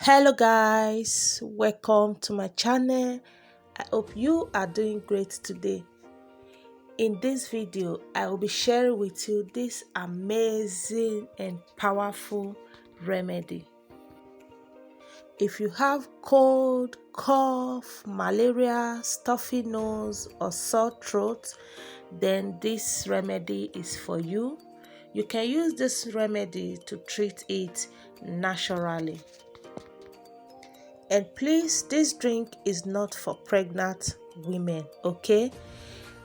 Hello guys, welcome to my channel. I hope you are doing great today. In this video, I will be sharing with you this amazing and powerful remedy. If you have cold, cough, malaria, stuffy nose or sore throat, then this remedy is for you. You can use this remedy to treat it naturally. And please, this drink is not for pregnant women, okay?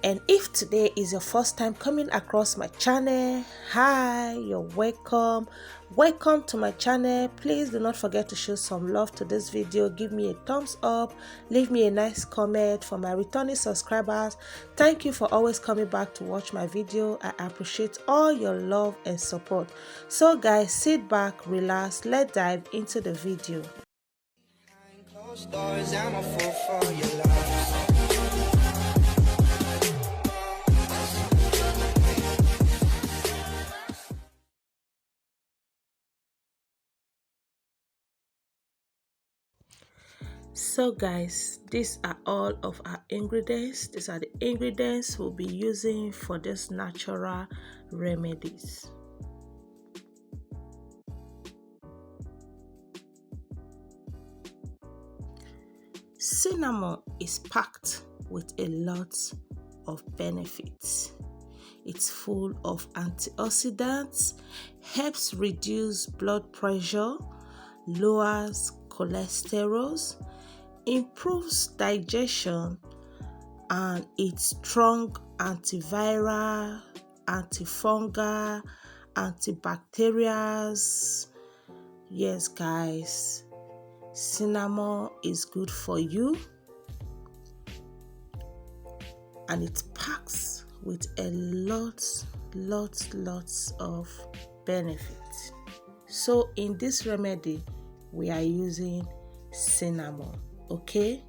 And if today is your first time coming across my channel, hi, you're welcome. Welcome to my channel. Please do not forget to show some love to this video. Give me a thumbs up. Leave me a nice comment. For my returning subscribers, thank you for always coming back to watch my video. I appreciate all your love and support. So guys, sit back, relax. Let's dive into the video. Stars, I'm a fool for your love. So guys, these are all of our ingredients. These are the ingredients we'll be using for this natural remedies. Cinnamon is packed with a lot of benefits. It's full of antioxidants, helps reduce blood pressure, lowers cholesterol, improves digestion, and it's strong antiviral, antifungal, antibacterials. Yes guys, cinnamon is good for you, and it packs with a lots of benefits. So in this remedy we are using cinnamon, okay?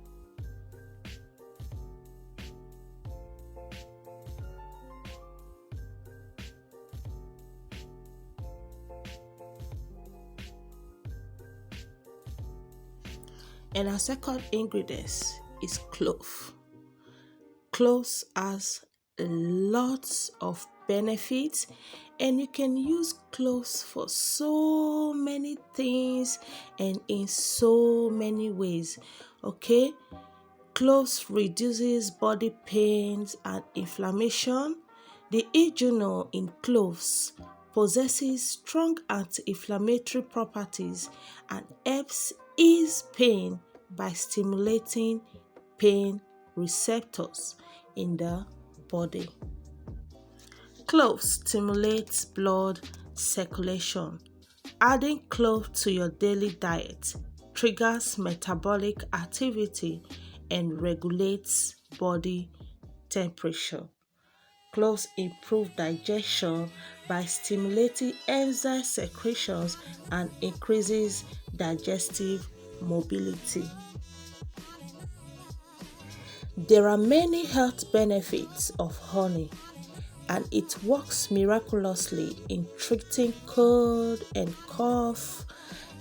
And our second ingredient is clove. Cloves has lots of benefits, and you can use cloves for so many things and in so many ways, okay? Cloves reduces body pains and inflammation. The eugenol in cloves possesses strong anti-inflammatory properties and helps ease pain by stimulating pain receptors in the body. Cloves stimulates blood circulation. Adding clove to your daily diet triggers metabolic activity and regulates body temperature. Cloves improve digestion by stimulating enzyme secretions and increases digestive mobility. There are many health benefits of honey, and it works miraculously in treating cold and cough,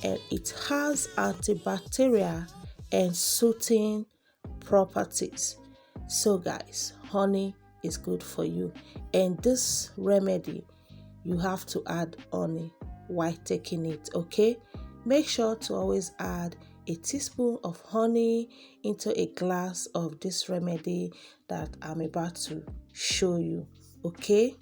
and it has antibacterial and soothing properties. So guys, honey is good for you, and this remedy you have to add honey while taking it, okay? Make sure to always add a teaspoon of honey into a glass of this remedy that I'm about to show you, okay?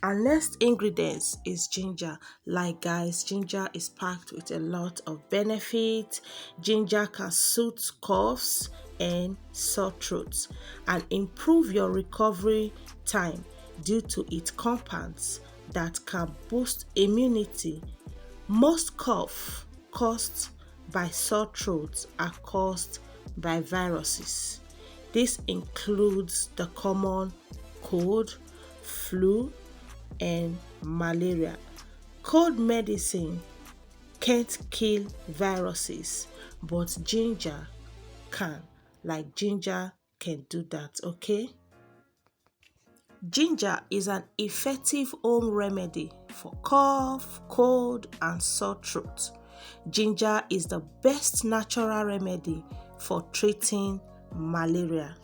Our next ingredient is ginger. Like guys, ginger is packed with a lot of benefits. Ginger can soothe coughs and sore throats and improve your recovery time due to its compounds that can boost immunity. Most cough caused by sore throats are caused by viruses. This includes the common cold, flu, and malaria. Cold medicine can't kill viruses, but ginger can. Like ginger can do that, okay? Ginger is an effective home remedy for cough, cold, and sore throat. Ginger is the best natural remedy for treating malaria.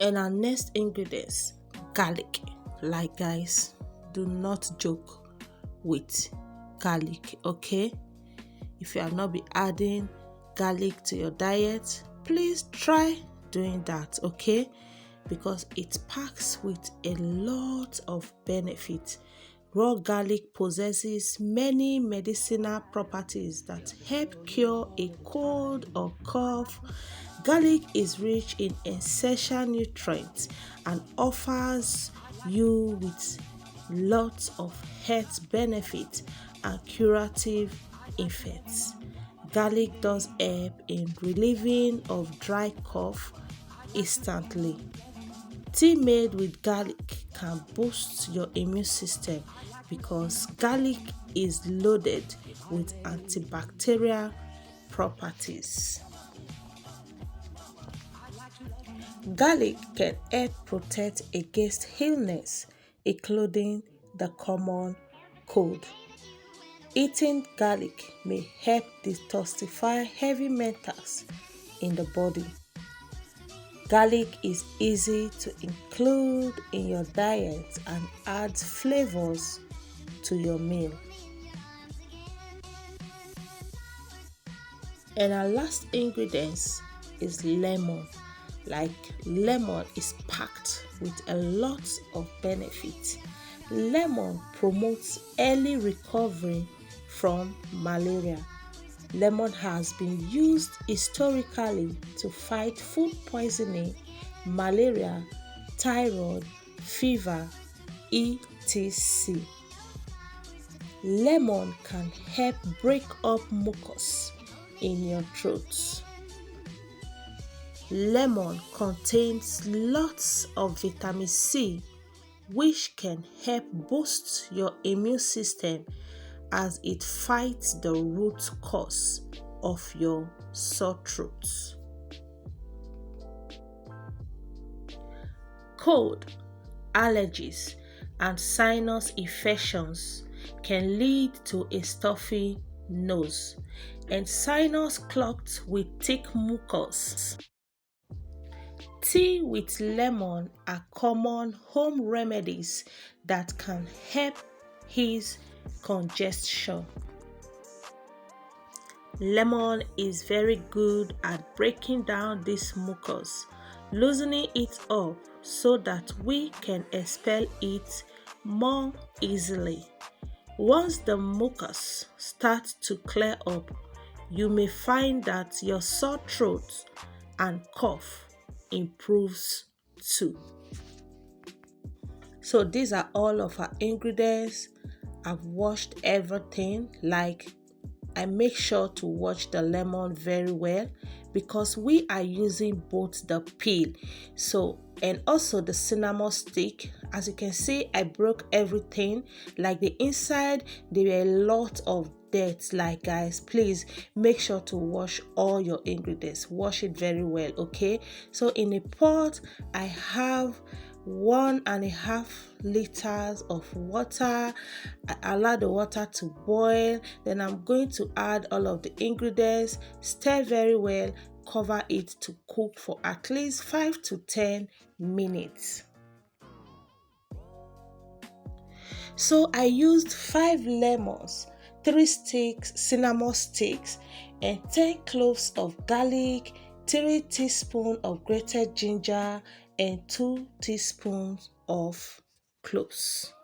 And our next ingredients, garlic. Like guys, do not joke with garlic, okay? If you have not been adding garlic to your diet, please try doing that, okay? Because it packs with a lot of benefits. Raw garlic possesses many medicinal properties that help cure a cold or cough. Garlic is rich in essential nutrients and offers you with lots of health benefits and curative effects. Garlic does help in relieving of dry cough instantly. Tea made with garlic can boost your immune system because garlic is loaded with antibacterial properties. Garlic can help protect against illness, including the common cold. Eating garlic may help detoxify heavy metals in the body. Garlic is easy to include in your diet and adds flavors to your meal. And our last ingredient is lemon. Like lemon is packed with a lot of benefits. Lemon promotes early recovery from malaria. Lemon has been used historically to fight food poisoning, malaria, thyroid, fever, etc. Lemon can help break up mucus in your throat. Lemon contains lots of vitamin C, which can help boost your immune system as it fights the root cause of your sore throat. Cold, allergies, and sinus infections can lead to a stuffy nose and sinus clogged with thick mucus. Tea with lemon are common home remedies that can help ease congestion. Lemon is very good at breaking down this mucus, loosening it up so that we can expel it more easily. Once the mucus starts to clear up, you may find that your sore throat and cough improves too. So these are all of our ingredients. I've washed everything. Like, I make sure to wash the lemon very well because we are using both the peel and also the cinnamon stick. As you can see, I broke everything. Like the inside, there were a lot of dirt. Like guys, please make sure to wash all your ingredients. Wash it very well, okay? So in a pot, I have 1.5 liters of water. I allow the water to boil. Then I'm going to add all of the ingredients, stir very well, cover it to cook for at least 5 to 10 minutes. So I used 5 lemons, 3 sticks, cinnamon sticks, and 10 cloves of garlic, 3 teaspoons of grated ginger, and 2 teaspoons of cloves.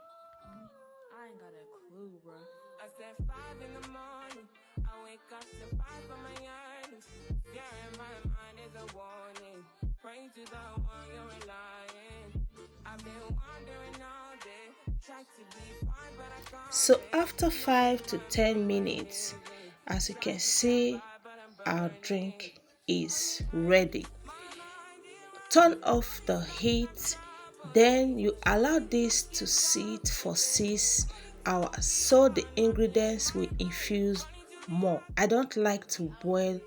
I ain't got a clue, bro. I said 5 in the morning. I wake up to 5 for my earnings. Fear in my mind is a warning. Pray to the one you're relying. I've been wandering all day. Tried to be fine, but I can't. So after 5 to 10 minutes, as you can see, our drink is ready. Turn off the heat, then you allow this to sit for 6 hours so the ingredients will infuse more. I don't like to boil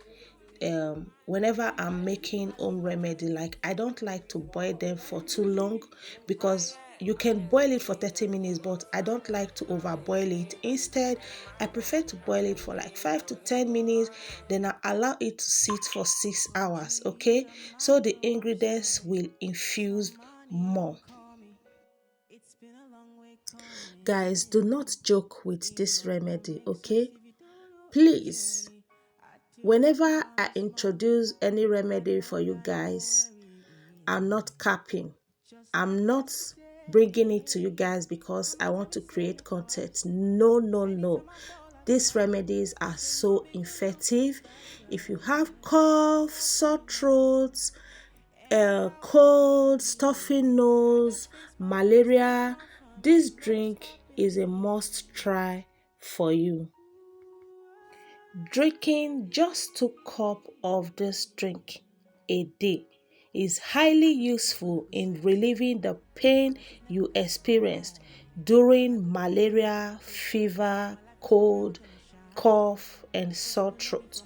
whenever I'm making home remedy, like I don't like to boil them for too long, because you can boil it for 30 minutes, but I don't like to over boil it. Instead, I prefer to boil it for like 5 to 10 minutes, then I allow it to sit for 6 hours, okay? So the ingredients will infuse more. Guys, do not joke with this remedy, okay? Please, whenever I introduce any remedy for you guys, I'm not capping. I'm not bringing it to you guys because I want to create content. No, no, no. These remedies are so effective. If you have cough, sore throats, cold, stuffy nose, malaria, this drink is a must try for you. Drinking just 2 cups of this drink a day is highly useful in relieving the pain you experienced during malaria, fever, cold, cough, and sore throat.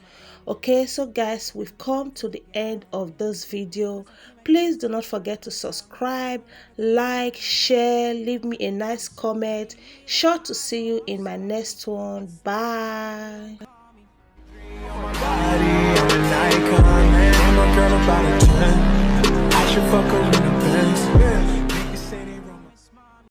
Okay, so guys, we've come to the end of this video. Please do not forget to subscribe, like, share, leave me a nice comment. Sure to see you in my next one. Bye.